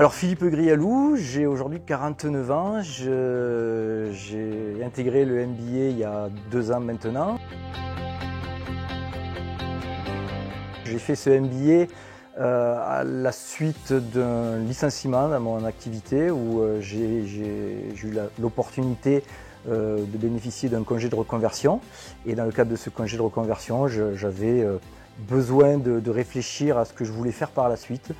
Alors Philippe Grialou, j'ai aujourd'hui 49 ans, j'ai intégré le MBA il y a 2 ans maintenant. J'ai fait ce MBA à la suite d'un licenciement dans mon activité où j'ai eu l'opportunité de bénéficier d'un congé de reconversion. Et dans le cadre de ce congé de reconversion, j'avais besoin de réfléchir à ce que je voulais faire par la suite.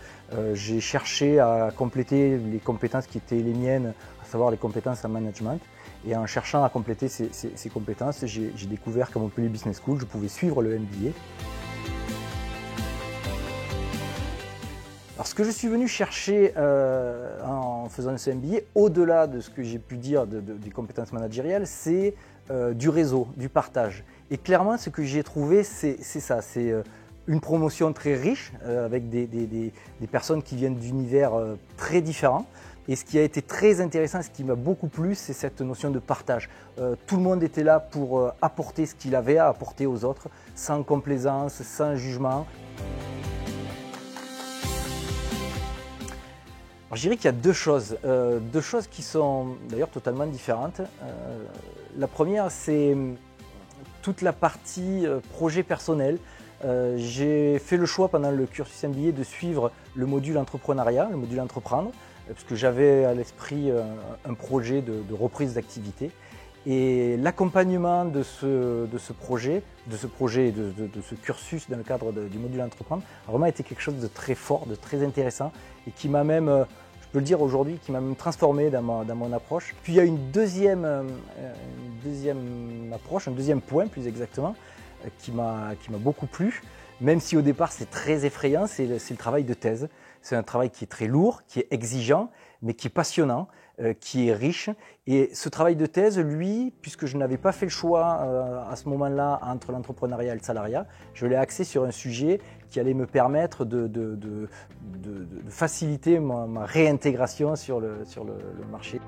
J'ai cherché à compléter les compétences qui étaient les miennes, à savoir les compétences en management. Et en cherchant à compléter ces compétences, j'ai découvert qu'à Montpellier Business School, je pouvais suivre le MBA. Alors, ce que je suis venu chercher en faisant ce MBA, au-delà de ce que j'ai pu dire des compétences managériales, c'est du réseau, du partage. Et clairement, ce que j'ai trouvé, c'est ça, c'est une promotion très riche, avec des personnes qui viennent d'univers très différents. Et ce qui a été très intéressant, ce qui m'a beaucoup plu, c'est cette notion de partage. Tout le monde était là pour apporter ce qu'il avait à apporter aux autres, sans complaisance, sans jugement. Alors, je dirais qu'il y a deux choses qui sont d'ailleurs totalement différentes. La première, c'est toute la partie projet personnel. J'ai fait le choix pendant le cursus MBA de suivre le module entrepreneuriat, le module entreprendre, parce que j'avais à l'esprit un projet de reprise d'activité. Et l'accompagnement de ce projet et de ce cursus dans le cadre du module entreprendre a vraiment été quelque chose de très fort, de très intéressant et qui m'a même, je peux le dire aujourd'hui, qui m'a même transformé dans mon approche. Puis il y a une deuxième approche, un deuxième point plus exactement, qui m'a beaucoup plu, même si au départ c'est très effrayant, c'est le travail de thèse. C'est un travail qui est très lourd, qui est exigeant, mais qui est passionnant, qui est riche. Et ce travail de thèse, lui, puisque je n'avais pas fait le choix à ce moment-là entre l'entrepreneuriat et le salariat, je l'ai axé sur un sujet qui allait me permettre de faciliter ma réintégration sur le marché.